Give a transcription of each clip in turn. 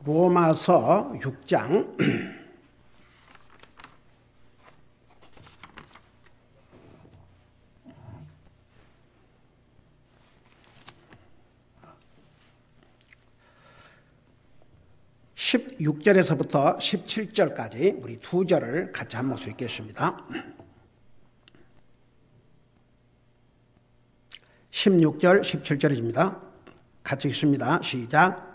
로마서 6장 16절에서부터 17절까지 우리 두 절을 같이 한 목소리 읽겠습니다. 16절, 17절입니다. 같이 읽습니다. 시작.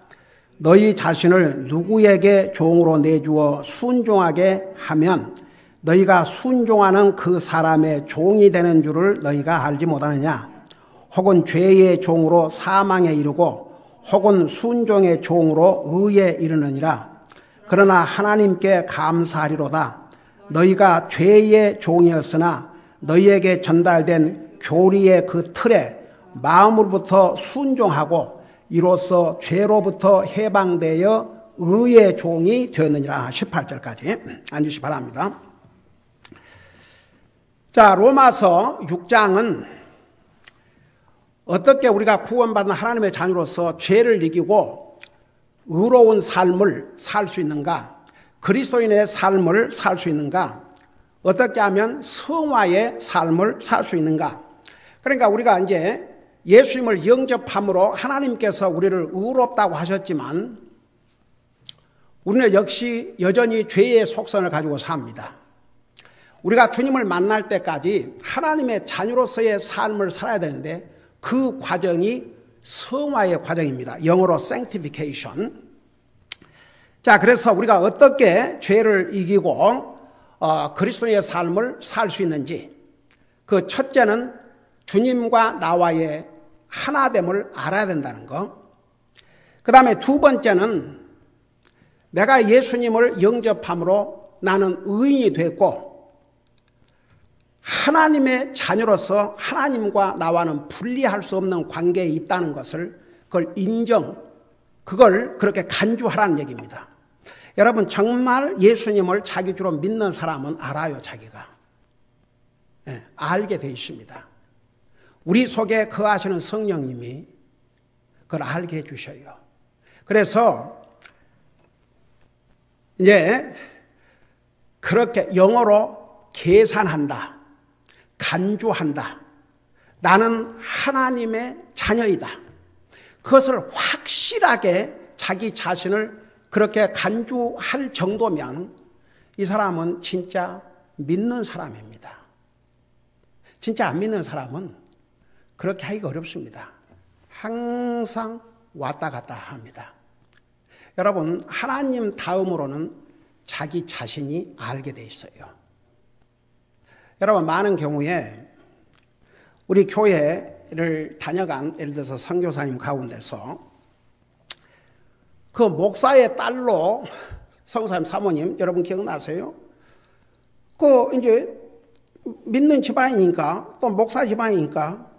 너희 자신을 누구에게 종으로 내주어 순종하게 하면 너희가 순종하는 그 사람의 종이 되는 줄을 너희가 알지 못하느냐? 혹은 죄의 종으로 사망에 이르고 혹은 순종의 종으로 의에 이르느니라. 그러나 하나님께 감사하리로다. 너희가 죄의 종이었으나 너희에게 전달된 교리의 그 틀에 마음으로부터 순종하고 이로써 죄로부터 해방되어 의의 종이 되었느니라. 18절까지 앉으시 바랍니다. 자, 로마서 6장은 어떻게 우리가 구원받은 하나님의 자녀로서 죄를 이기고 의로운 삶을 살 수 있는가, 그리스도인의 삶을 살 수 있는가, 어떻게 하면 성화의 삶을 살 수 있는가. 그러니까 우리가 이제 예수님을 영접함으로 하나님께서 우리를 의롭다고 하셨지만 우리는 역시 여전히 죄의 속성을 가지고 삽니다. 우리가 주님을 만날 때까지 하나님의 자녀로서의 삶을 살아야 되는데 그 과정이 성화의 과정입니다. 영어로 sanctification. 자, 그래서 우리가 어떻게 죄를 이기고 그리스도의 삶을 살 수 있는지, 그 첫째는 주님과 나와의 하나됨을 알아야 된다는 거. 그 다음에 두 번째는 내가 예수님을 영접함으로 나는 의인이 됐고 하나님의 자녀로서 하나님과 나와는 분리할 수 없는 관계에 있다는 것을 그걸 그걸 그렇게 간주하라는 얘기입니다. 여러분, 정말 예수님을 자기 주로 믿는 사람은 알아요. 자기가 알게 돼 있습니다. 우리 속에 거하시는 성령님이 그걸 알게 해주셔요. 그래서 이제 그렇게 영어로 계산한다, 간주한다. 나는 하나님의 자녀이다. 그것을 확실하게 자기 자신을 그렇게 간주할 정도면 이 사람은 진짜 믿는 사람입니다. 진짜 안 믿는 사람은 그렇게 하기가 어렵습니다. 항상 왔다 갔다 합니다. 여러분, 하나님 다음으로는 자기 자신이 알게 돼 있어요. 여러분, 많은 경우에 우리 교회를 다녀간 예를 들어서 선교사님 가운데서 그 목사의 딸로 선교사님 사모님 여러분 기억나세요? 그 이제 믿는 집안이니까 또 목사 집안이니까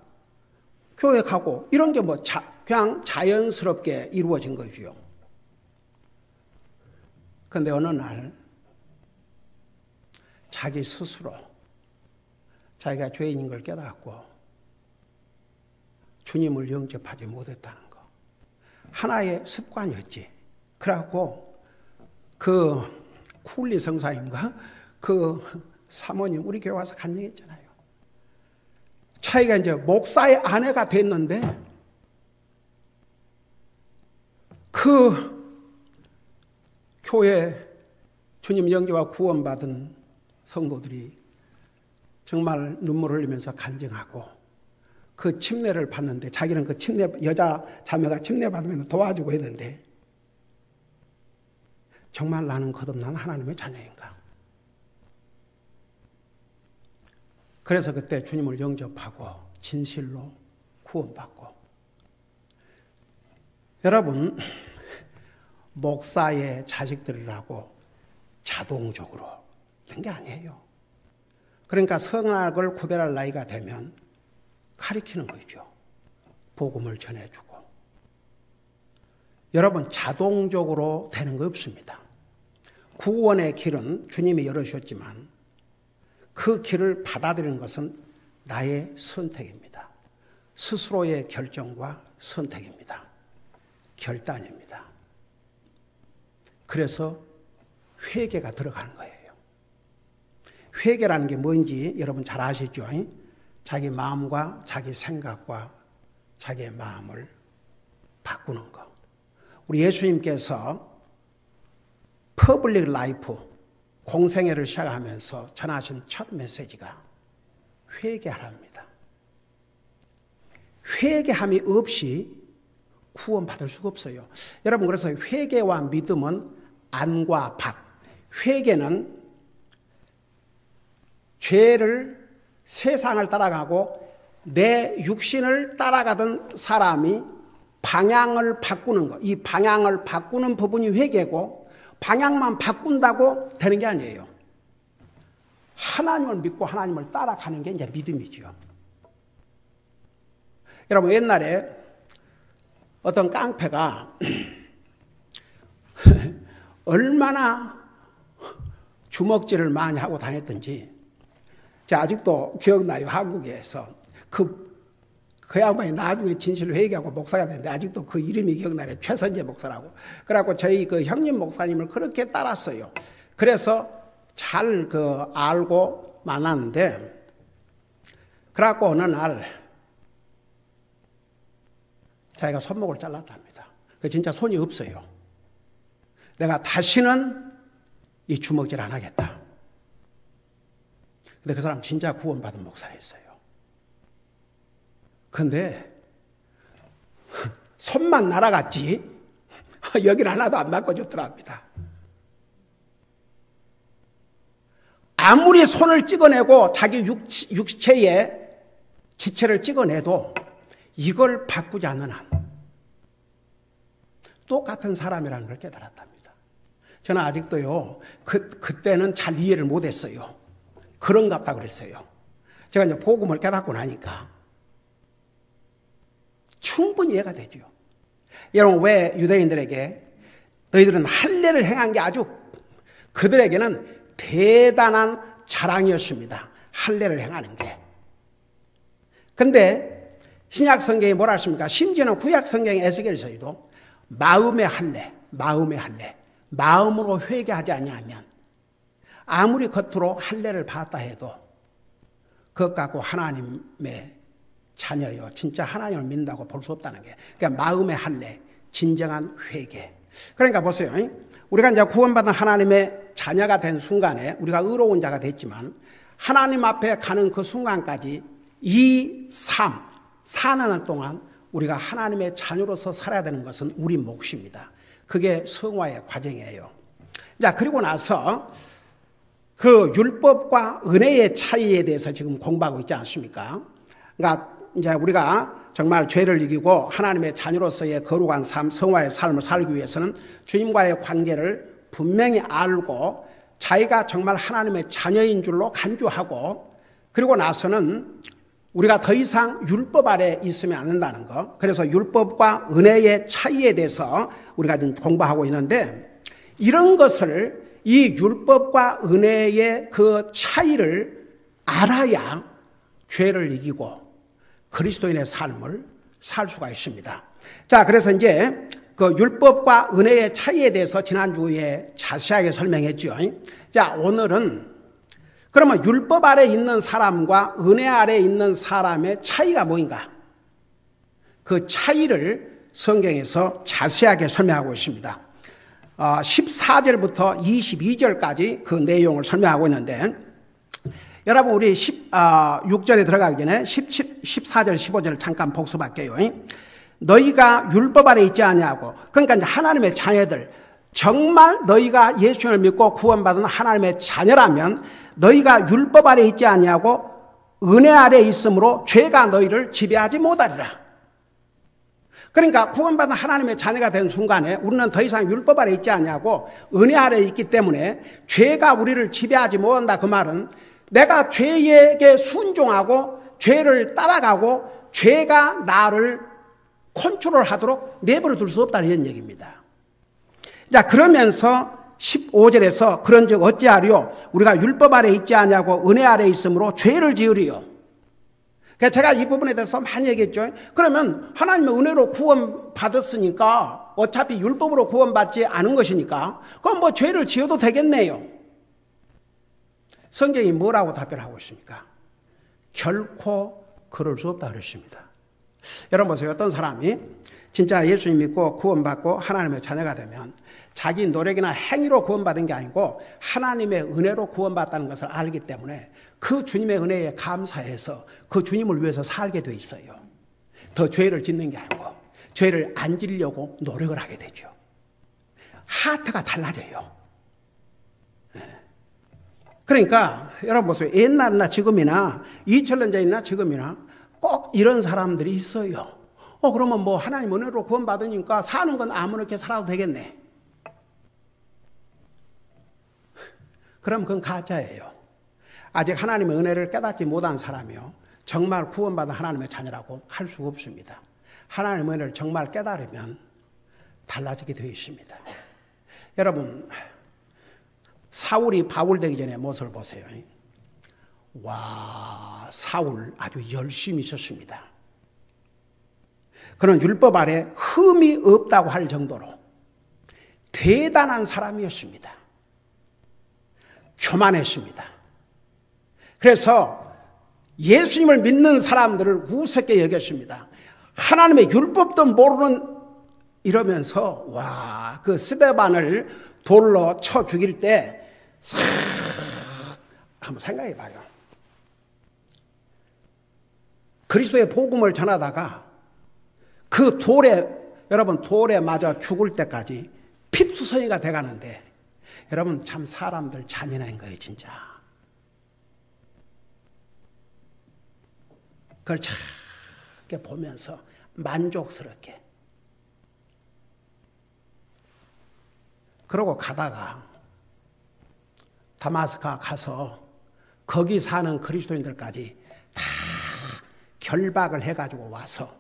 교회 가고 이런 게 그냥 자연스럽게 이루어진 거죠. 그런데 어느 날 자기 스스로 자기가 죄인인 걸 깨닫고 주님을 영접하지 못했다는 거. 하나의 습관이었지. 그래갖고 그 쿨리 성사님과 그 사모님 우리 교회 와서 간증했잖아요. 자기가 이제 목사의 아내가 됐는데 그 교회 주님 영접과 구원받은 성도들이 정말 눈물을 흘리면서 간증하고 그 침례를 받는데 자기는 그 여자 자매가 침례 받으면 도와주고 했는데 정말 나는 거듭난 하나님의 자녀인가? 그래서 그때 주님을 영접하고 진실로 구원받고. 여러분, 목사의 자식들이라고 자동적으로 이런 게 아니에요. 그러니까 선악을 구별할 나이가 되면 가르치는 거죠. 복음을 전해주고. 여러분, 자동적으로 되는 거 없습니다. 구원의 길은 주님이 열어주셨지만 그 길을 받아들이는 것은 나의 선택입니다. 스스로의 결정과 선택입니다. 결단입니다. 그래서 회개가 들어가는 거예요. 회개라는 게 뭔지 여러분 잘 아시죠? 자기 마음과 자기 생각과 자기의 마음을 바꾸는 거. 우리 예수님께서 퍼블릭 라이프, 공생애를 시작하면서 전하신 첫 메시지가 회개하랍니다. 회개함이 없이 구원받을 수가 없어요. 여러분, 그래서 회개와 믿음은 안과 밖. 회개는 죄를, 세상을 따라가고 내 육신을 따라가던 사람이 방향을 바꾸는 것. 이 방향을 바꾸는 부분이 회개고, 방향만 바꾼다고 되는 게 아니에요. 하나님을 믿고 하나님을 따라가는 게 이제 믿음이죠. 여러분, 옛날에 어떤 깡패가 얼마나 주먹질을 많이 하고 다녔던지 제가 아직도 기억나요. 한국에서 그 양반이 나중에 진실을 회개하고 목사가 됐는데 아직도 그 이름이 기억나요. 최선재 목사라고. 그래갖고 저희 그 형님 목사님을 그렇게 따랐어요. 그래서 잘 알고 만났는데, 그래갖고 어느 날 자기가 손목을 잘랐답니다. 그 진짜 손이 없어요. 내가 다시는 이 주먹질 안 하겠다. 근데 그 사람 진짜 구원받은 목사였어요. 근데 손만 날아갔지 여기는 하나도 안 바꿔줬더랍니다. 아무리 손을 찍어내고 자기 육체에 지체를 찍어내도 이걸 바꾸지 않는 한 똑같은 사람이라는 걸 깨달았답니다. 저는 아직도요, 그때는 잘 이해를 못했어요. 그런갑다 그랬어요. 제가 이제 복음을 깨닫고 나니까 충분히 이해가 되죠. 여러분, 왜 유대인들에게 너희들은 할례를 행한 게 아주 그들에게는 대단한 자랑이었습니다. 할례를 행하는 게. 근데 신약 성경이 뭐라 하십니까? 심지어는 구약 성경의 에스겔서에도 마음의 할례, 마음으로 회개하지 아니하면 아무리 겉으로 할례를 받았다 해도 그것 갖고 하나님의 자녀요, 진짜 하나님을 믿는다고 볼 수 없다는 게, 그러니까 마음의 할례, 진정한 회개. 그러니까 보세요. 우리가 이제 구원받은 하나님의 자녀가 된 순간에 우리가 의로운 자가 됐지만 하나님 앞에 가는 그 순간까지 이 삶, 사는 동안 우리가 하나님의 자녀로서 살아야 되는 것은 우리 몫입니다. 그게 성화의 과정이에요. 자, 그리고 나서 그 율법과 은혜의 차이에 대해서 지금 공부하고 있지 않습니까? 그러니까 이제 우리가 정말 죄를 이기고 하나님의 자녀로서의 거룩한 삶, 성화의 삶을 살기 위해서는 주님과의 관계를 분명히 알고 자기가 정말 하나님의 자녀인 줄로 간주하고, 그리고 나서는 우리가 더 이상 율법 아래 있으면 안 된다는 거. 그래서 율법과 은혜의 차이에 대해서 우리가 지금 공부하고 있는데, 이런 것을, 이 율법과 은혜의 그 차이를 알아야 죄를 이기고 그리스도인의 삶을 살 수가 있습니다. 자, 그래서 이제 그 율법과 은혜의 차이에 대해서 지난주에 자세하게 설명했죠. 자, 오늘은 그러면 율법 아래 있는 사람과 은혜 아래 있는 사람의 차이가 뭐인가? 그 차이를 성경에서 자세하게 설명하고 있습니다. 14절부터 22절까지 그 내용을 설명하고 있는데, 여러분 우리 6절에 들어가기 전에 14절 15절을 잠깐 복습할게요. 너희가 율법 아래 있지 아니하고, 그러니까 이제 하나님의 자녀들, 정말 너희가 예수를 믿고 구원받은 하나님의 자녀라면 너희가 율법 아래 있지 아니하고 은혜 아래 있으므로 죄가 너희를 지배하지 못하리라. 그러니까 구원받은 하나님의 자녀가 된 순간에 우리는 더 이상 율법 아래 있지 아니하고 은혜 아래 있기 때문에 죄가 우리를 지배하지 못한다. 그 말은 내가 죄에게 순종하고 죄를 따라가고 죄가 나를 컨트롤하도록 내버려 둘 수 없다는 얘기입니다. 자, 그러면서 15절에서 그런즉 어찌하리요? 우리가 율법 아래 있지 아니하고 은혜 아래 있으므로 죄를 지으리요. 제가 이 부분에 대해서 많이 얘기했죠. 그러면 하나님의 은혜로 구원 받았으니까 어차피 율법으로 구원받지 않은 것이니까 그럼 뭐 죄를 지어도 되겠네요. 성경이 뭐라고 답변하고 있습니까? 결코 그럴 수 없다 그랬습니다. 여러분 보세요. 어떤 사람이 진짜 예수님 믿고 구원받고 하나님의 자녀가 되면 자기 노력이나 행위로 구원받은 게 아니고 하나님의 은혜로 구원받았다는 것을 알기 때문에 그 주님의 은혜에 감사해서 그 주님을 위해서 살게 돼 있어요. 더 죄를 짓는 게 아니고 죄를 안 지려고 노력을 하게 되죠. 하트가 달라져요. 그러니까 여러분 보세요. 옛날이나 지금이나 2000년 전이나 지금이나 꼭 이런 사람들이 있어요. 그러면 뭐 하나님 은혜로 구원받으니까 사는 건 아무렇게 살아도 되겠네. 그럼 그건 가짜예요. 아직 하나님의 은혜를 깨닫지 못한 사람이요. 정말 구원받은 하나님의 자녀라고 할 수가 없습니다. 하나님의 은혜를 정말 깨달으면 달라지게 되어 있습니다. 여러분, 사울이 바울 되기 전에 모습을 보세요. 와, 사울 아주 열심히 있었습니다. 그는 율법 아래 흠이 없다고 할 정도로 대단한 사람이었습니다. 교만했습니다. 그래서 예수님을 믿는 사람들을 우습게 여겼습니다. 하나님의 율법도 모르는 이러면서 와, 그 스데반을 돌로 쳐 죽일 때 싹 한번 생각해 봐요. 그리스도의 복음을 전하다가 그 돌에 여러분 돌에 맞아 죽을 때까지 피투성이가 돼가는데 여러분 참 사람들 잔인한 거예요 진짜. 그걸 참 보면서 만족스럽게 그러고 가다가 다마스카 가서 거기 사는 그리스도인들까지 다 결박을 해가지고 와서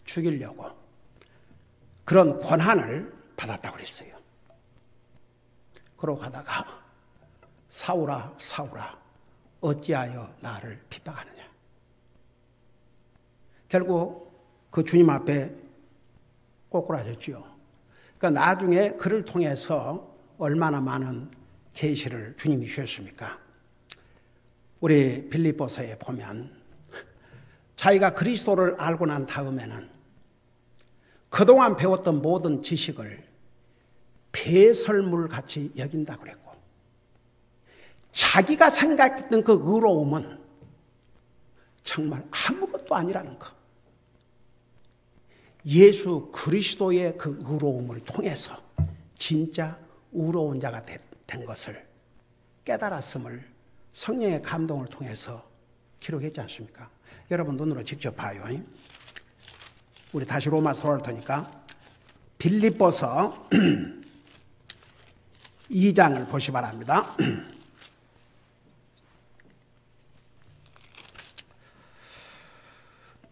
죽이려고 그런 권한을 받았다고 그랬어요. 그러고 가다가 사울아 사울아 어찌하여 나를 핍박하느냐. 결국 그 주님 앞에 꼬꾸라졌죠. 그러니까 나중에 그를 통해서 얼마나 많은 계시를 주님이 주셨습니까? 우리 빌립보서에 보면 자기가 그리스도를 알고 난 다음에는 그동안 배웠던 모든 지식을 배설물같이 여긴다고 그랬고 자기가 생각했던 그 의로움은 정말 아무것도 아니라는 것. 예수 그리스도의 그 의로움을 통해서 진짜 의로운 자가 된 것을 깨달았음을 성령의 감동을 통해서 기록했지 않습니까? 여러분 눈으로 직접 봐요. 우리 다시 로마서 돌아올 테니까 빌립보서 2장을 보시 바랍니다.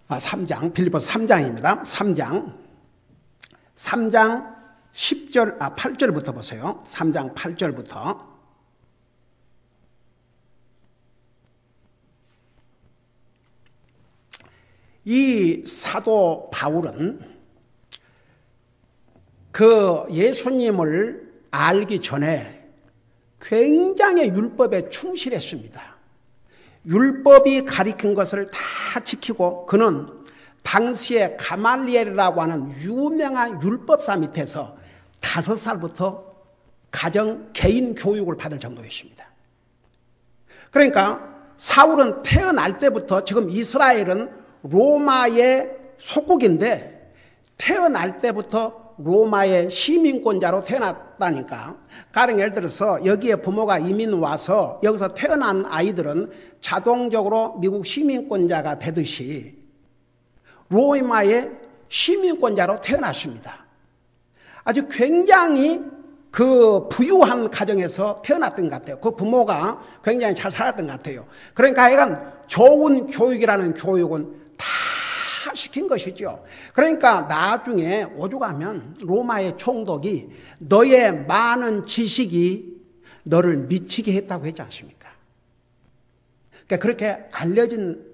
3장, 빌립보서 3장입니다. 3장 10절, 8절부터 보세요. 3장 8절부터. 이 사도 바울은 그 예수님을 알기 전에 굉장히 율법에 충실했습니다. 율법이 가리킨 것을 다 지키고 그는 당시에 가말리엘이라고 하는 유명한 율법사 밑에서 5살부터 가정 개인 교육을 받을 정도였습니다. 그러니까 사울은 태어날 때부터 지금 이스라엘은 로마의 속국인데 태어날 때부터 로마의 시민권자로 태어났다니까. 가령 예를 들어서 여기에 부모가 이민 와서 여기서 태어난 아이들은 자동적으로 미국 시민권자가 되듯이 로마의 시민권자로 태어났습니다. 아주 굉장히 그 부유한 가정에서 태어났던 것 같아요. 그 부모가 굉장히 잘 살았던 것 같아요. 그러니까 하여간 좋은 교육이라는 교육은 다 시킨 것이죠. 그러니까 나중에 오죽하면 로마의 총독이 너의 많은 지식이 너를 미치게 했다고 했지 않습니까? 그러니까 그렇게 알려진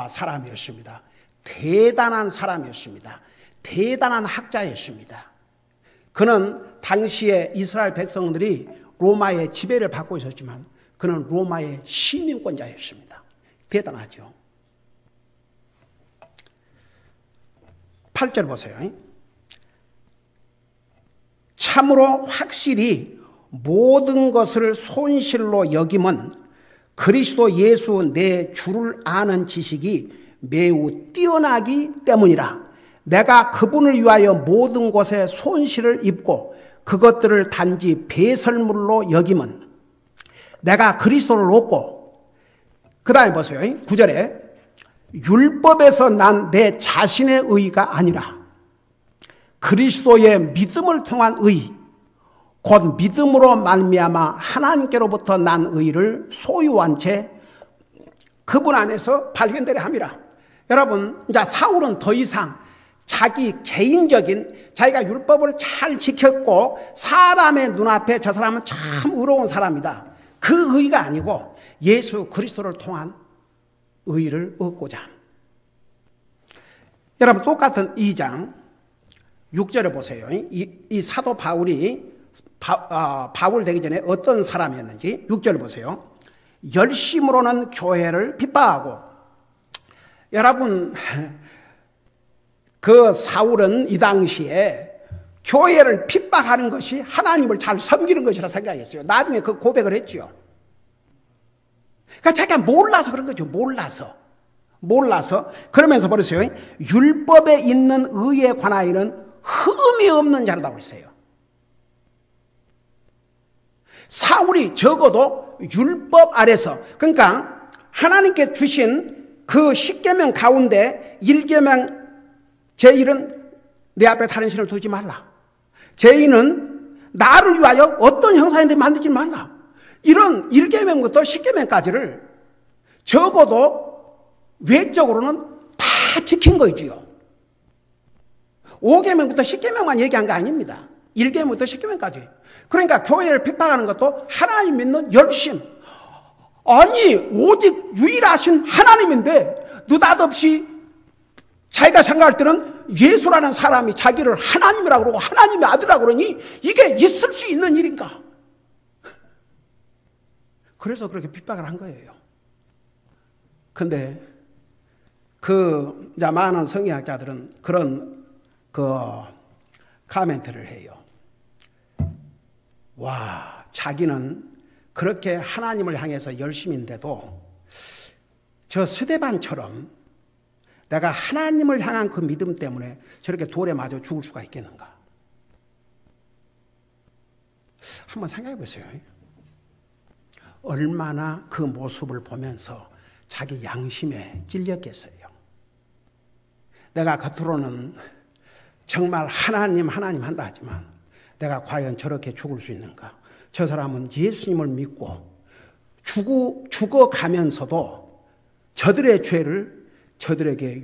사람이었습니다. 대단한 사람이었습니다. 대단한 학자였습니다. 그는 당시에 이스라엘 백성들이 로마의 지배를 받고 있었지만 그는 로마의 시민권자였습니다. 대단하죠. 8절 보세요. 참으로 확실히 모든 것을 손실로 여김은 그리스도 예수 내 주를 아는 지식이 매우 뛰어나기 때문이라. 내가 그분을 위하여 모든 것에 손실을 입고 그것들을 단지 배설물로 여김은 내가 그리스도를 얻고, 그 다음에 보세요. 9절에 율법에서 난 내 자신의 의가 아니라 그리스도의 믿음을 통한 의, 곧 믿음으로 말미암아 하나님께로부터 난 의를 소유한 채 그분 안에서 발견되려 함이라. 여러분, 이제 사울은 더 이상 자기 개인적인, 자기가 율법을 잘 지켰고 사람의 눈앞에 저 사람은 참 의로운 사람이다, 그 의가 아니고 예수 그리스도를 통한 의를 얻고자. 여러분, 똑같은 2장 6절에 보세요. 이 사도 바울이 바울 되기 전에 어떤 사람이었는지 6절 보세요. 열심으로는 교회를 핍박하고. 여러분, 그 사울은 이 당시에 교회를 핍박하는 것이 하나님을 잘 섬기는 것이라 생각했어요. 나중에 그 고백을 했죠. 그러니까 자기가 몰라서 그런 거죠. 몰라서. 그러면서 보세요. 율법에 있는 의에 관하여는 흠이 없는 자라고 그랬어요. 사울이 적어도 율법 아래서, 그러니까 하나님께 주신 그 10계명 가운데 1계명 제1은 내 앞에 다른 신을 두지 말라, 제2는 나를 위하여 어떤 형상인데 만들지 말라, 이런 1계명부터 10계명까지를 적어도 외적으로는 다 지킨 거지요. 5계명부터 10계명만 얘기한 거 아닙니다. 1계명부터 10계명까지. 그러니까 교회를 핍박하는 것도 하나님 믿는 열심. 아니, 오직 유일하신 하나님인데 느닷없이 자기가 생각할 때는 예수라는 사람이 자기를 하나님이라고 그러고 하나님의 아들이라고 그러니 이게 있을 수 있는 일인가? 그래서 그렇게 핍박을 한 거예요. 근데 많은 성경학자들은 그런 카멘트를 해요. 와, 자기는 그렇게 하나님을 향해서 열심인데도 저 스데반처럼 내가 하나님을 향한 그 믿음 때문에 저렇게 돌에 맞아 죽을 수가 있겠는가? 한번 생각해 보세요. 얼마나 그 모습을 보면서 자기 양심에 찔렸겠어요. 내가 겉으로는 정말 하나님 한다 하지만 내가 과연 저렇게 죽을 수 있는가? 저 사람은 예수님을 믿고 죽어가면서도 저들의 죄를 저들에게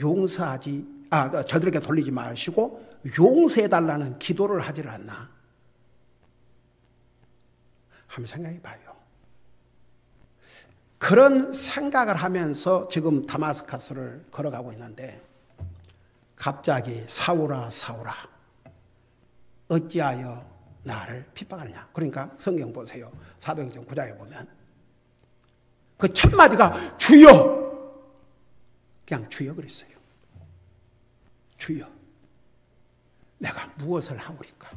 저들에게 돌리지 마시고 용서해달라는 기도를 하질 않나? 한번 생각해 봐요. 그런 생각을 하면서 지금 다마스커스를 걸어가고 있는데 갑자기 사울아 사울아 어찌하여 나를 핍박하느냐. 그러니까 성경 보세요. 사도행전 9장에 보면 그 첫 마디가 주여, 그냥 주여 그랬어요. 주여, 내가 무엇을 하오리까?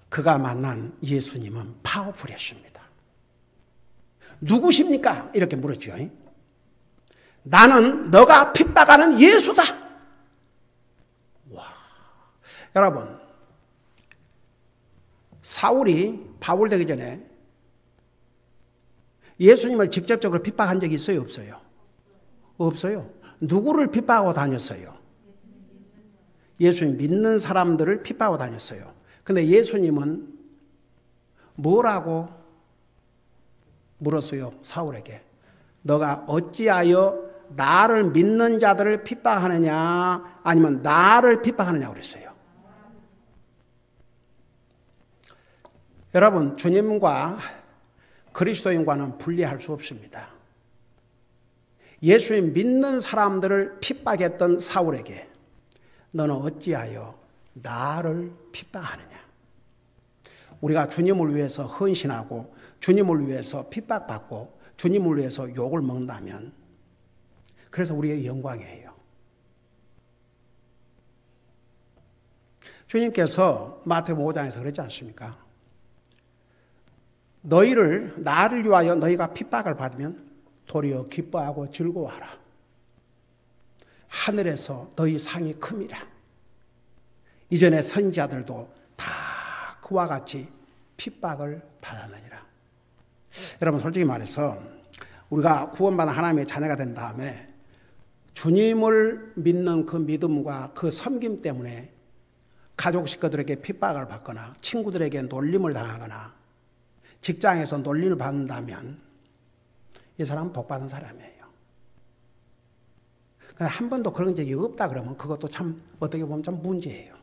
그가 만난 예수님은 파워풀했습니다. 누구십니까? 이렇게 물었죠. 나는 너가 핍박하는 예수다. 와, 여러분, 사울이 바울 되기 전에 예수님을 직접적으로 핍박한 적이 있어요, 없어요? 없어요. 누구를 핍박하고 다녔어요? 예수님 믿는 사람들을 핍박하고 다녔어요. 근데 예수님은 뭐라고 물었어요? 사울에게. 너가 어찌하여 나를 믿는 자들을 핍박하느냐 아니면 나를 핍박하느냐 그랬어요. 여러분, 주님과 그리스도인과는 분리할 수 없습니다. 예수님 믿는 사람들을 핍박했던 사울에게 너는 어찌하여 나를 핍박하느냐. 우리가 주님을 위해서 헌신하고 주님을 위해서 핍박받고 주님을 위해서 욕을 먹는다면 그래서 우리의 영광이에요. 주님께서 마태복음 5장에서 그랬지 않습니까? 나를 위하여 너희가 핍박을 받으면 도리어 기뻐하고 즐거워하라. 하늘에서 너희 상이 큼이라. 이전에 선지자들도 다 그와 같이 핍박을 받았느니라. 여러분 솔직히 말해서 우리가 구원받은 하나님의 자녀가 된 다음에 주님을 믿는 그 믿음과 그 섬김 때문에 가족 식구들에게 핍박을 받거나 친구들에게 놀림을 당하거나 직장에서 놀림을 받는다면 이 사람은 복받은 사람이에요. 한 번도 그런 적이 없다 그러면 그것도 참 어떻게 보면 참 문제예요.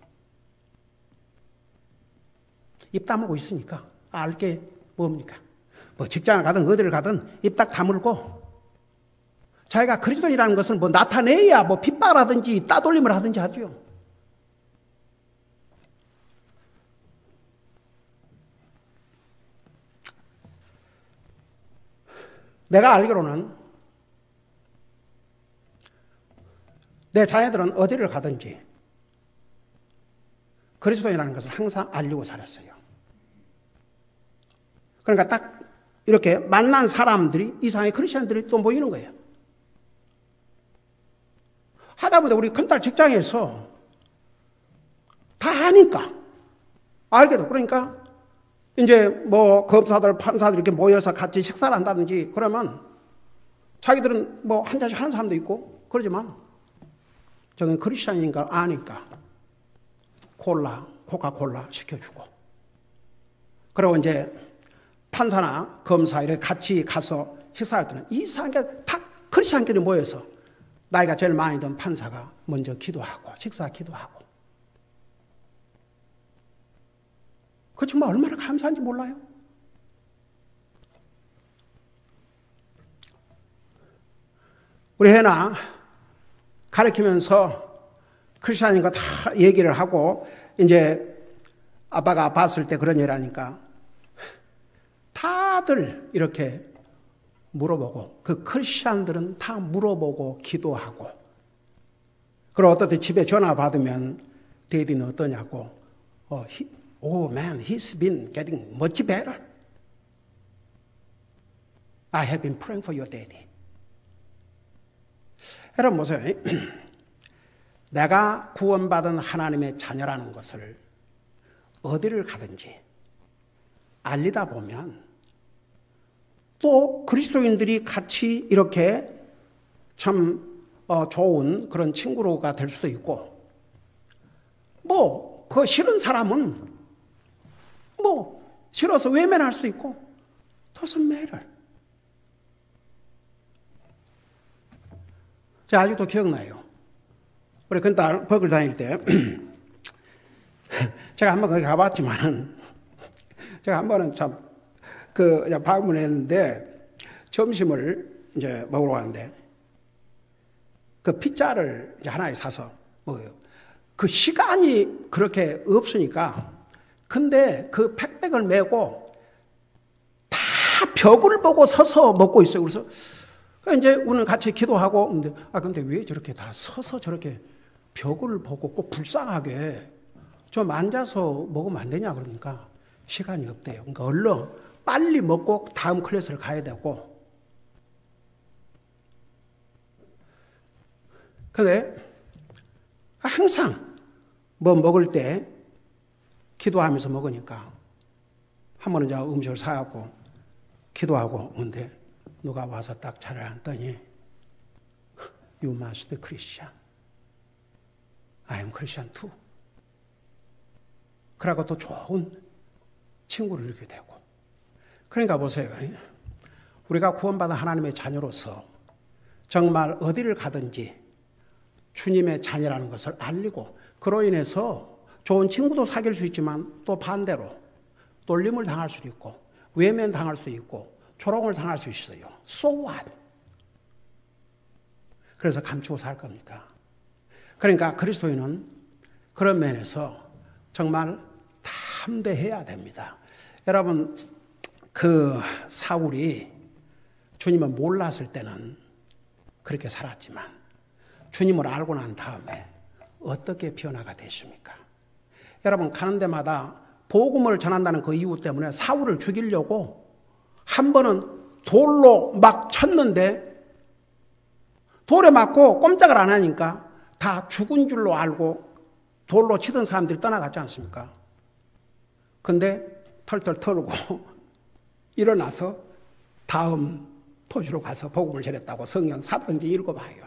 입 다물고 있으니까 알 게 뭡니까? 뭐 직장을 가든 어디를 가든 입 딱 다물고 자기가 그리스도인이라는 것을 뭐 나타내야 뭐 핍박을 하든지 따돌림을 하든지 하죠. 내가 알기로는 내 자녀들은 어디를 가든지 그리스도인이라는 것을 항상 알리고 살았어요. 그러니까 딱 이렇게 만난 사람들이 이상의 크리스천들이 또 모이는 거예요. 하다보다 우리 큰딸 직장에서 다 하니까 알게도 그러니까 이제 뭐 검사들 판사들 이렇게 모여서 같이 식사를 한다든지 그러면 자기들은 뭐 한 잔씩 하는 사람도 있고 그러지만 저건 크리스천인 걸 아니까 코카콜라 시켜주고 그리고 이제 판사나 검사 이렇게 같이 가서 식사할 때는 이상하게 다 크리스천끼리 모여서 나이가 제일 많이 든 판사가 먼저 기도하고 식사 기도하고 그 정말 얼마나 감사한지 몰라요. 우리 혜나 가르치면서 크리스천인 거 다 얘기를 하고 이제 아빠가 봤을 때 그런 일하니까 다들 이렇게 물어보고 그 크리스천들은 다 물어보고 기도하고 그리고 어떨 때 집에 전화 받으면 데디는 어떠냐고 Oh man, he's been getting much better. I have been praying for your daddy. 여러분 보세요. 내가 구원받은 하나님의 자녀라는 것을 어디를 가든지 알리다 보면 또 그리스도인들이 같이 이렇게 참 좋은 그런 친구가 될 수도 있고 뭐 그 싫은 사람은 뭐 싫어서 외면할 수 있고 doesn't matter. 제가 아직도 기억나요. 우리 큰딸 버글 다닐 때 제가 한번 거기 가봤지만은 제가 한 번은 참 방문했는데 점심을 이제 먹으러 갔는데 그 피자를 이제 하나에 사서 먹어요. 그 시간이 그렇게 없으니까 근데 그 팩백을 메고 다 벽을 보고 서서 먹고 있어요. 그래서 이제 우리는 같이 기도하고 근데 왜 저렇게 다 서서 저렇게 벽을 보고 꼭 불쌍하게 좀 앉아서 먹으면 안 되냐 그러니까 시간이 없대요. 그러니까 얼른 빨리 먹고 다음 클래스를 가야 되고 근데 항상 뭐 먹을 때 기도하면서 먹으니까 한 번은 제가 음식을 사갖고 기도하고 오는데 누가 와서 딱 차를 앉더니 You must be Christian. I am Christian too. 그러고 또 좋은 친구를 이렇게 되고 그러니까 보세요. 우리가 구원받은 하나님의 자녀로서 정말 어디를 가든지 주님의 자녀라는 것을 알리고 그로 인해서 좋은 친구도 사귈 수 있지만 또 반대로 놀림을 당할 수도 있고 외면 당할 수도 있고 조롱을 당할 수 있어요. So what? 그래서 감추고 살 겁니까? 그러니까 그리스도인은 그런 면에서 정말 담대해야 됩니다. 여러분, 그 사울이 주님을 몰랐을 때는 그렇게 살았지만 주님을 알고 난 다음에 어떻게 변화가 됐습니까? 여러분, 가는 데마다 복음을 전한다는 그 이유 때문에 사울을 죽이려고 한 번은 돌로 막 쳤는데 돌에 맞고 꼼짝을 안 하니까 다 죽은 줄로 알고 돌로 치던 사람들이 떠나갔지 않습니까? 근데 털털 털고 일어나서 다음 도시로 가서 복음을 전했다고 성경 사도행전 읽어봐요.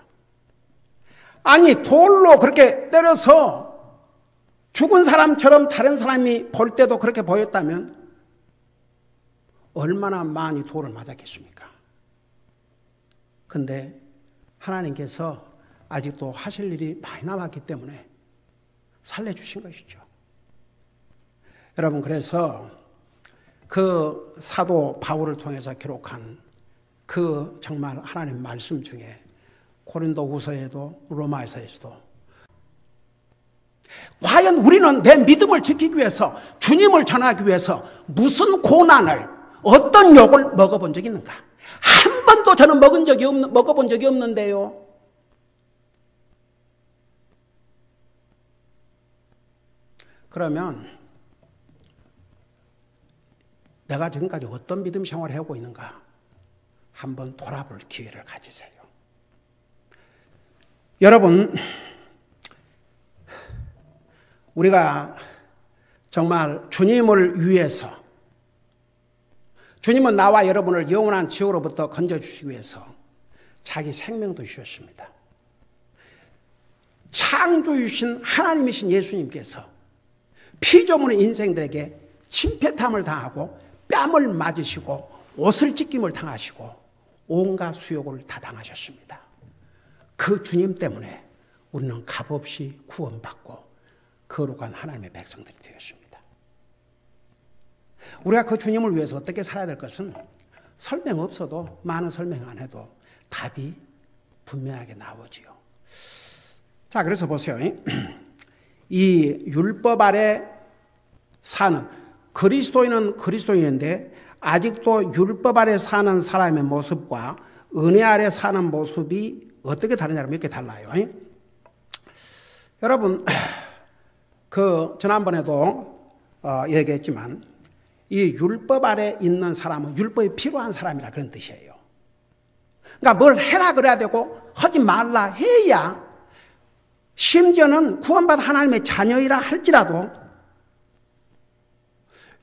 아니, 돌로 그렇게 때려서 죽은 사람처럼 다른 사람이 볼 때도 그렇게 보였다면 얼마나 많이 돌을 맞았겠습니까? 근데 하나님께서 아직도 하실 일이 많이 남았기 때문에 살려주신 것이죠. 여러분, 그래서 그 사도 바울을 통해서 기록한 그 정말 하나님 말씀 중에 고린도후서에도 로마에서에도 과연 우리는 내 믿음을 지키기 위해서 주님을 전하기 위해서 무슨 고난을 어떤 욕을 먹어본 적이 있는가? 한 번도 저는 먹어본 적이 없는데요. 그러면 내가 지금까지 어떤 믿음 생활을 하고 있는가? 한번 돌아볼 기회를 가지세요. 여러분, 우리가 정말 주님을 위해서, 주님은 나와 여러분을 영원한 지옥으로부터 건져주시기 위해서 자기 생명도 주셨습니다. 창조주신 하나님이신 예수님께서 피조물의 인생들에게 침패탐을 당하고 뺨을 맞으시고 옷을 찢김을 당하시고 온갖 수욕을 다 당하셨습니다. 그 주님 때문에 우리는 값없이 구원받고 거룩한 하나님의 백성들이 되었습니다. 우리가 그 주님을 위해서 어떻게 살아야 될 것은 설명 없어도, 많은 설명 안 해도 답이 분명하게 나오지요. 자, 그래서 보세요. 이 율법 아래 사는 그리스도인은 그리스도인인데 아직도 율법 아래 사는 사람의 모습과 은혜 아래 사는 모습이 어떻게 다르냐면 이렇게 달라요. 여러분, 그 지난번에도 얘기했지만 이 율법 아래 있는 사람은 율법이 필요한 사람이라 그런 뜻이에요. 그러니까 뭘 해라 그래야 되고 하지 말라 해야, 심지어는 구원받은 하나님의 자녀이라 할지라도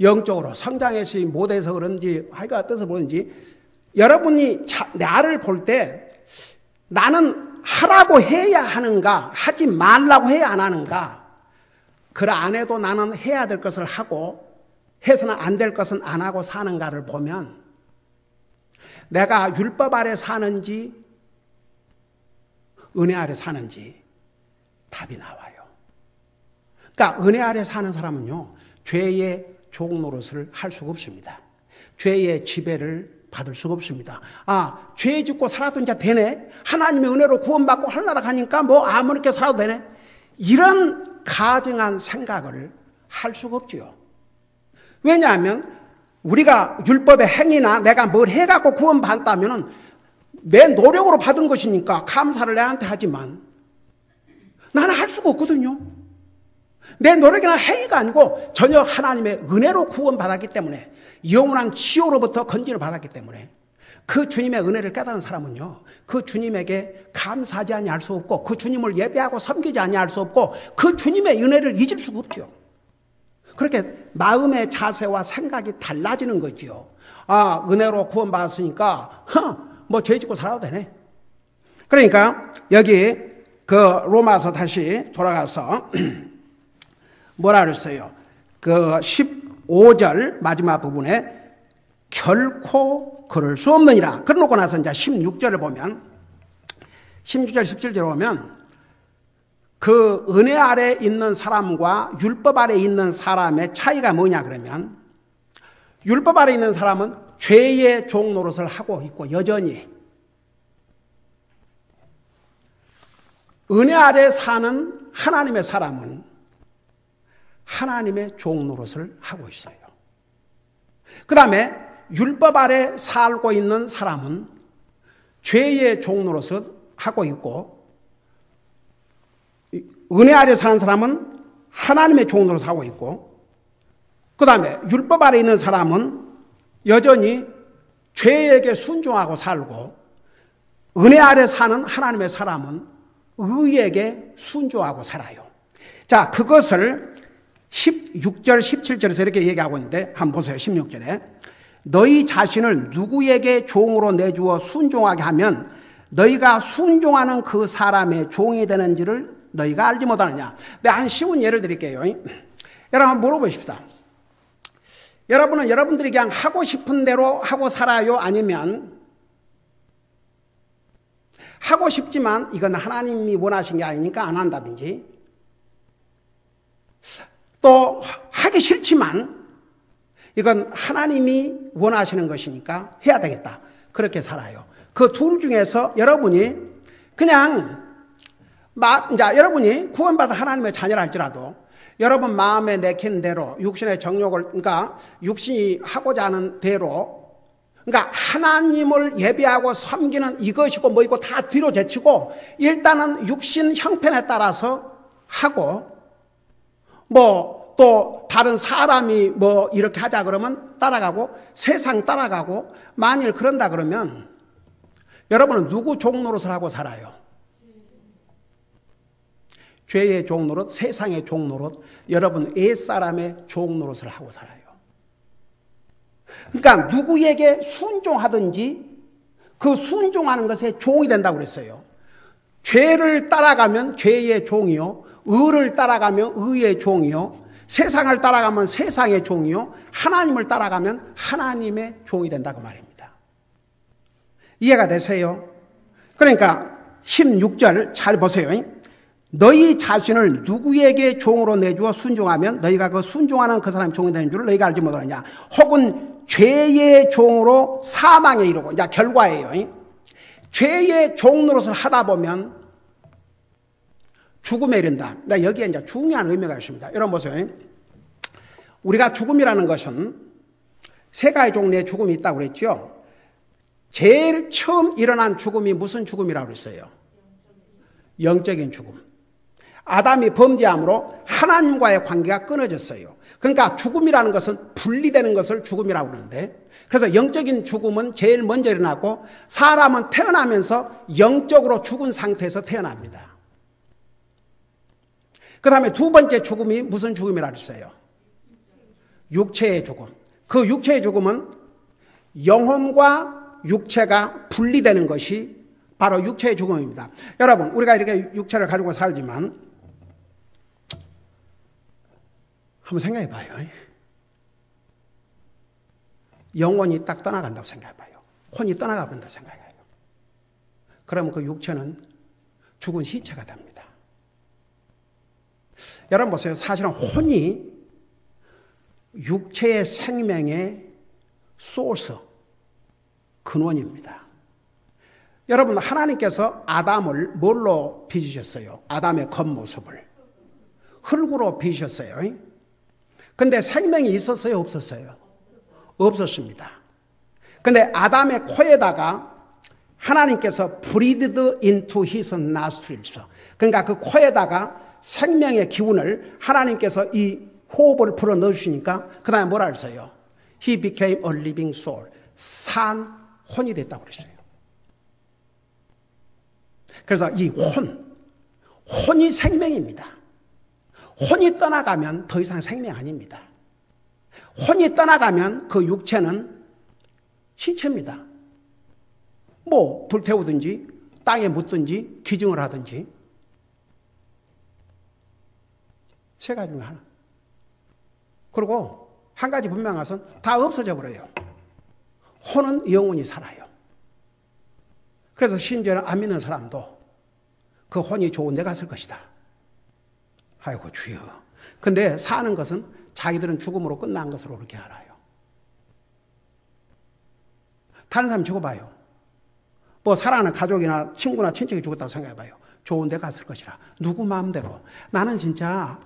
영적으로 성장해서 못해서 그런지 하여가 어떠서 보는지 여러분이 나를 볼 때 나는 하라고 해야 하는가, 하지 말라고 해야 안 하는가, 그래 안 해도 나는 해야 될 것을 하고 해서는 안 될 것은 안 하고 사는가를 보면 내가 율법 아래 사는지 은혜 아래 사는지 답이 나와요. 그러니까 은혜 아래 사는 사람은요, 죄의 종 노릇을 할 수가 없습니다. 죄의 지배를 받을 수가 없습니다. 아, 죄 짓고 살아도 이제 되네? 하나님의 은혜로 구원받고 하늘나라 가니까 뭐 아무렇게 살아도 되네? 이런 가증한 생각을 할 수가 없지요. 왜냐하면 우리가 율법의 행위나 내가 뭘 해갖고 구원받았다면 내 노력으로 받은 것이니까 감사를 내한테 하지만 나는 할 수가 없거든요. 내 노력이나 행위가 아니고 전혀 하나님의 은혜로 구원받았기 때문에, 영원한 지옥으로부터 건진을 받았기 때문에 그 주님의 은혜를 깨달은 사람은요, 그 주님에게 감사하지 아니할 수 없고 그 주님을 예배하고 섬기지 아니할 수 없고 그 주님의 은혜를 잊을 수가 없죠. 그렇게 마음의 자세와 생각이 달라지는 거지요. 아, 은혜로 구원받았으니까 뭐 죄 짓고 살아도 되네. 그러니까 여기 그 로마서 다시 돌아가서 뭐라 그랬어요? 그 15절 마지막 부분에 결코 그럴 수 없느니라. 그러고 나서 이제 16절을 보면, 16절 17절을 보면 그 은혜 아래 있는 사람과 율법 아래 있는 사람의 차이가 뭐냐 그러면, 율법 아래 있는 사람은 죄의 종 노릇을 하고 있고 여전히 은혜 아래 사는 하나님의 사람은 하나님의 종 노릇을 하고 있어요. 그 다음에 율법 아래 살고 있는 사람은 죄의 종 노릇을 하고 있고, 은혜 아래 사는 사람은 하나님의 종 노릇을 하고 있고, 그 다음에 율법 아래 있는 사람은 여전히 죄에게 순종하고 살고, 은혜 아래 사는 하나님의 사람은 의에게 순종하고 살아요. 자, 그것을 16절, 17절에서 이렇게 얘기하고 있는데 한번 보세요. 16절에 너희 자신을 누구에게 종으로 내주어 순종하게 하면 너희가 순종하는 그 사람의 종이 되는지를 너희가 알지 못하느냐. 네, 한 쉬운 예를 드릴게요. 여러분 한번 물어보십시다. 여러분은 여러분들이 그냥 하고 싶은 대로 하고 살아요? 아니면 하고 싶지만 이건 하나님이 원하신 게 아니니까 안 한다든지, 또 하기 싫지만 이건 하나님이 원하시는 것이니까 해야 되겠다, 그렇게 살아요. 그 둘 중에서 여러분이 그냥 여러분이 구원받은 하나님의 자녀라 할지라도 여러분 마음에 내키는 대로 육신의 정욕을, 그러니까 육신이 하고자 하는 대로, 그러니까 하나님을 예배하고 섬기는 이것이고 뭐이고 다 뒤로 제치고 일단은 육신 형편에 따라서 하고, 또 다른 사람이 뭐 이렇게 하자 그러면 따라가고 세상 따라가고, 만일 그런다 그러면 여러분은 누구 종 노릇을 하고 살아요? 죄의 종 노릇, 세상의 종 노릇, 여러분 옛사람의 종 노릇을 하고 살아요. 그러니까 누구에게 순종하든지 그 순종하는 것에 종이 된다고 그랬어요. 죄를 따라가면 죄의 종이요, 의를 따라가면 의의 종이요, 세상을 따라가면 세상의 종이요, 하나님을 따라가면 하나님의 종이 된다고 말입니다. 이해가 되세요? 그러니까 16절 잘 보세요. 너희 자신을 누구에게 종으로 내주어 순종하면 너희가 그 순종하는 그 사람의 종이 되는 줄을 너희가 알지 못하느냐. 혹은 죄의 종으로 사망에 이르고, 이제 결과예요. 죄의 종 노릇을 하다 보면 죽음에 이른다. 여기에 이제 중요한 의미가 있습니다. 여러분 보세요. 우리가 죽음이라는 것은 세 가지 종류의 죽음이 있다고 그랬죠. 제일 처음 일어난 죽음이 무슨 죽음이라고 그랬어요? 영적인 죽음. 아담이 범죄함으로 하나님과의 관계가 끊어졌어요. 그러니까 죽음이라는 것은 분리되는 것을 죽음이라고 그러는데, 그래서 영적인 죽음은 제일 먼저 일어나고 사람은 태어나면서 영적으로 죽은 상태에서 태어납니다. 그 다음에 두 번째 죽음이 무슨 죽음이라고 했어요? 육체의 죽음. 그 육체의 죽음은 영혼과 육체가 분리되는 것이 바로 육체의 죽음입니다. 여러분, 우리가 이렇게 육체를 가지고 살지만 한번 생각해 봐요. 영혼이 딱 떠나간다고 생각해 봐요. 혼이 떠나가 버린다고 생각해요. 그러면 그 육체는 죽은 시체가 됩니다. 여러분 보세요. 사실은 혼이 육체의 생명의 소스, 근원입니다. 여러분, 하나님께서 아담을 뭘로 빚으셨어요? 아담의 겉모습을 흙으로 빚으셨어요. 근데 생명이 있었어요? 없었어요? 없었습니다. 근데 아담의 코에다가 하나님께서 breathed into his nostrils, 그러니까 그 코에다가 생명의 기운을 하나님께서 이 호흡을 불어 넣으시니까 그 다음에 뭐라 했어요? He became a living soul. 산 혼이 됐다고 그랬어요. 그래서 이 혼이 생명입니다. 혼이 떠나가면 더 이상 생명 아닙니다. 혼이 떠나가면 그 육체는 시체입니다. 뭐 불태우든지 땅에 묻든지 기증을 하든지, 세 가지 중에 하나. 그리고 한 가지 분명한 것은 다 없어져 버려요. 혼은 영원히 살아요. 그래서 심지어는 안 믿는 사람도 그 혼이 좋은 데 갔을 것이다. 아이고 주여. 근데 사는 것은 자기들은 죽음으로 끝난 것으로 그렇게 알아요. 다른 사람 죽어봐요. 뭐 사랑하는 가족이나 친구나 친척이 죽었다고 생각해봐요. 좋은 데 갔을 것이라. 누구 마음대로. 나는 진짜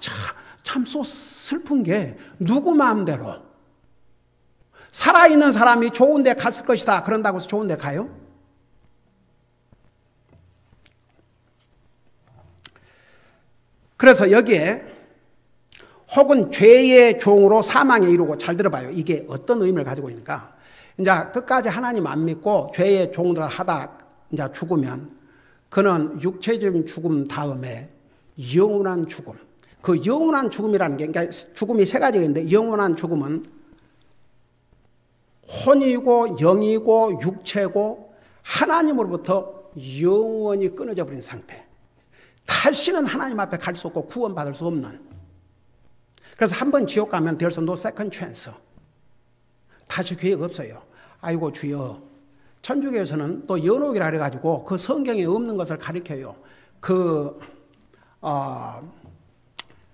참 슬픈 게 누구 마음대로. 살아있는 사람이 좋은 데 갔을 것이다. 그런다고 해서 좋은 데 가요? 그래서 여기에 혹은 죄의 종으로 사망에 이르고, 잘 들어봐요. 이게 어떤 의미를 가지고 있는가. 이제 끝까지 하나님 안 믿고 죄의 종으로 하다 이제 죽으면 그는 육체적인 죽음 다음에 영원한 죽음. 그 영원한 죽음이라는 게, 그러니까 죽음이 세 가지가 있는데, 영원한 죽음은 혼이고 영이고 육체고 하나님으로부터 영원히 끊어져 버린 상태. 다시는 하나님 앞에 갈 수 없고 구원받을 수 없는. 그래서 한 번 지옥 가면 there's no second chance. 다시 기회가 없어요. 아이고 주여. 천주교에서는 또 연옥이라 그래가지고 그 성경에 없는 것을 가리켜요.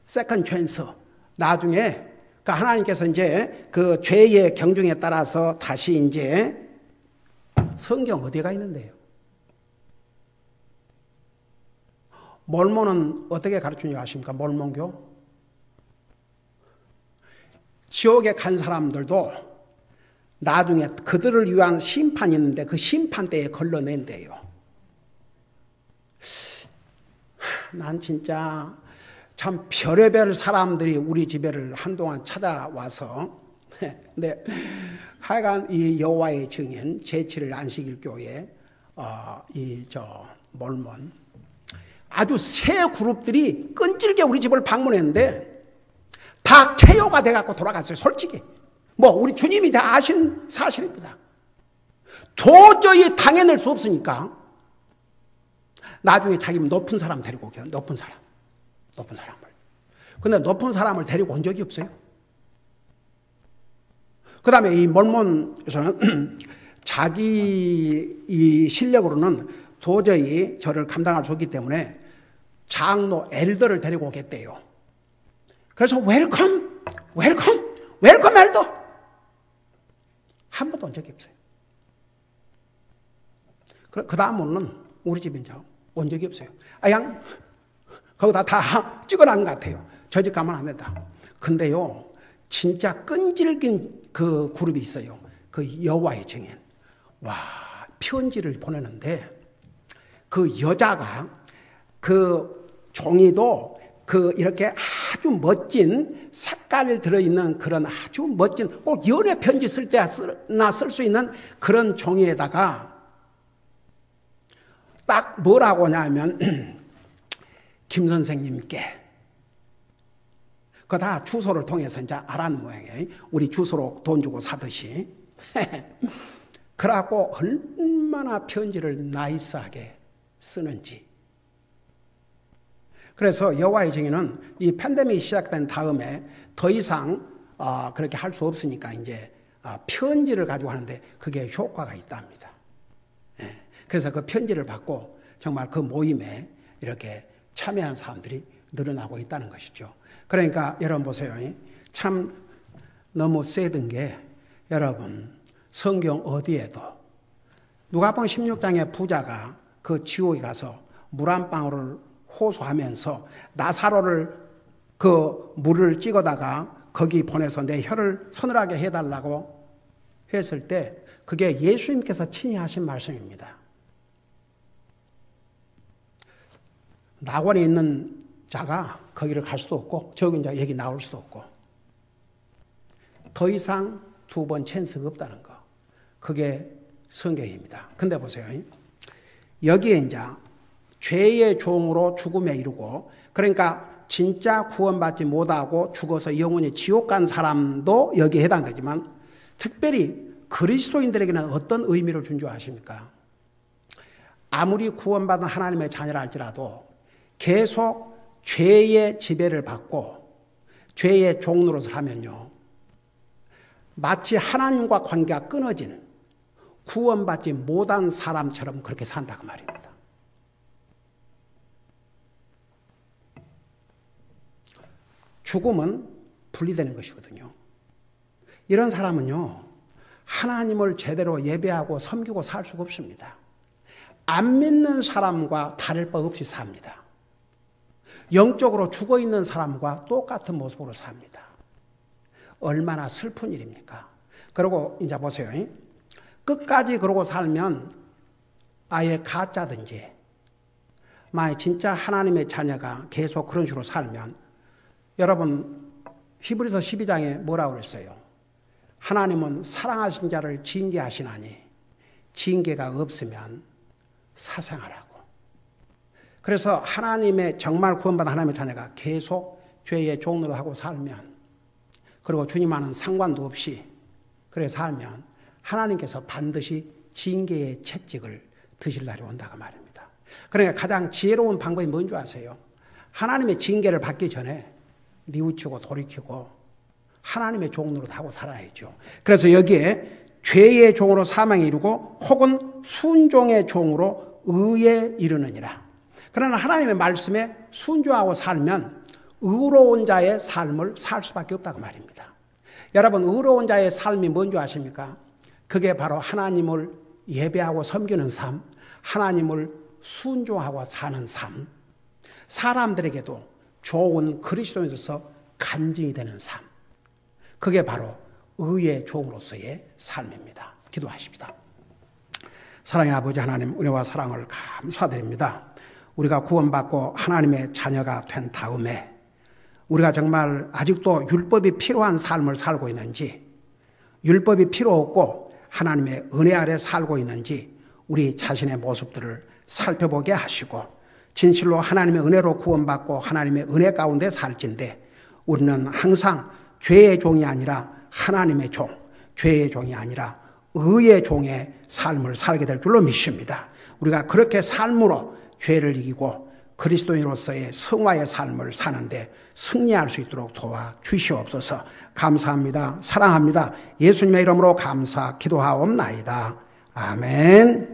second chance. 나중에 하나님께서 이제 그 죄의 경중에 따라서 다시 이제 성경 어디가 있는데요? 몰몬은 어떻게 가르치는지 아십니까? 몰몬교? 지옥에 간 사람들도 나중에 그들을 위한 심판이 있는데 그 심판 때에 걸러낸대요. 난 진짜 참 별의별 사람들이 우리 집에를 한동안 찾아와서 근데 하여간 이 여호와의 증인 제7일 안식일 교회 몰몬 아주 세 그룹들이 끈질게 우리 집을 방문했는데 다 KO가 돼갖고 돌아갔어요. 솔직히 우리 주님이 다 아신 사실입니다. 도저히 당해낼 수 없으니까 나중에 자기 높은 사람 데리고 오게요. 높은 사람을. 근데 높은 사람을 데리고 온 적이 없어요. 그 다음에 이 몰몬에서는 자기 이 실력으로는 도저히 저를 감당할 수 없기 때문에 장로 엘더를 데리고 오겠대요. 그래서 웰컴 엘더 한 번도 온 적이 없어요. 그 다음으로는 우리 집에 이제 온 적이 없어요. 그냥 거기다 다 찍어놓은 것 같아요. 저 집 가면 안 된다. 근데요, 진짜 끈질긴 그 그룹이 있어요. 그 여호와의 증인. 와, 편지를 보내는데 그 여자가 그 종이도 그 이렇게 아주 멋진 색깔 들어있는 그런 아주 멋진 꼭 연애 편지 쓸 때나 쓸 수 있는 그런 종이에다가 딱 뭐라고 하냐면 김 선생님께 그거 다 주소를 통해서 이제 알아는 모양이에요. 우리 주소로 돈 주고 사듯이. 그래갖고 얼마나 편지를 나이스하게 쓰는지. 그래서 여호와의 증인은 이 팬데믹이 시작된 다음에 더 이상 그렇게 할 수 없으니까 이제 편지를 가지고 하는데 그게 효과가 있답니다. 그래서 그 편지를 받고 정말 그 모임에 이렇게 참여한 사람들이 늘어나고 있다는 것이죠. 그러니까 여러분 보세요. 참 너무 세든 게 여러분 성경 어디에도 누가복음 16장의 부자가 그 지옥에 가서 물 한 방울을 호소하면서 나사로를 그 물을 찍어다가 거기 보내서 내 혀를 서늘하게 해달라고 했을 때 그게 예수님께서 친히 하신 말씀입니다. 낙원에 있는 자가 거기를 갈 수도 없고 저기 이제 여기 나올 수도 없고 더 이상 두 번 찬스가 없다는 거. 그게 성경입니다. 근데 보세요. 여기에 이제 죄의 종으로 죽음에 이르고 그러니까 진짜 구원받지 못하고 죽어서 영원히 지옥 간 사람도 여기에 해당되지만 특별히 그리스도인들에게는 어떤 의미를 준 줄 아십니까? 아무리 구원받은 하나님의 자녀라 할지라도 계속 죄의 지배를 받고 죄의 종노릇을 하면요. 마치 하나님과 관계가 끊어진 구원받지 못한 사람처럼 그렇게 산다고 말입니다. 죽음은 분리되는 것이거든요. 이런 사람은요. 하나님을 제대로 예배하고 섬기고 살 수가 없습니다. 안 믿는 사람과 다를 바 없이 삽니다. 영적으로 죽어있는 사람과 똑같은 모습으로 삽니다. 얼마나 슬픈 일입니까? 그리고 이제 보세요. 끝까지 그러고 살면 아예 가짜든지, 만약 진짜 하나님의 자녀가 계속 그런 식으로 살면, 여러분 히브리서 12장에 뭐라고 그랬어요? 하나님은 사랑하신 자를 징계하시나니 징계가 없으면 사생하라고. 그래서 하나님의 정말 구원받은 하나님의 자녀가 계속 죄의 종로를 하고 살면, 그리고 주님과는 상관도 없이 그래 살면 하나님께서 반드시 징계의 채찍을 드실 날이 온다고 말입니다. 그러니까 가장 지혜로운 방법이 뭔지 아세요? 하나님의 징계를 받기 전에 뉘우치고 돌이키고 하나님의 종로로 하고 살아야죠. 그래서 여기에 죄의 종으로 사망에 이르고 혹은 순종의 종으로 의에 이르느니라. 그러나 하나님의 말씀에 순종하고 살면 의로운 자의 삶을 살 수밖에 없다고 말입니다. 여러분, 의로운 자의 삶이 뭔지 아십니까? 그게 바로 하나님을 예배하고 섬기는 삶, 하나님을 순종하고 사는 삶, 사람들에게도 좋은 그리스도인으로서 간증이 되는 삶, 그게 바로 의의 종으로서의 삶입니다. 기도하십시다. 사랑의 아버지 하나님, 은혜와 사랑을 감사드립니다. 우리가 구원받고 하나님의 자녀가 된 다음에 우리가 정말 아직도 율법이 필요한 삶을 살고 있는지, 율법이 필요 없고 하나님의 은혜 아래 살고 있는지 우리 자신의 모습들을 살펴보게 하시고, 진실로 하나님의 은혜로 구원받고 하나님의 은혜 가운데 살진데 우리는 항상 죄의 종이 아니라 하나님의 종, 죄의 종이 아니라 의의 종의 삶을 살게 될 줄로 믿습니다. 우리가 그렇게 삶으로 죄를 이기고 그리스도인으로서의 성화의 삶을 사는데 승리할 수 있도록 도와 주시옵소서. 감사합니다. 사랑합니다. 예수님의 이름으로 감사 기도하옵나이다. 아멘.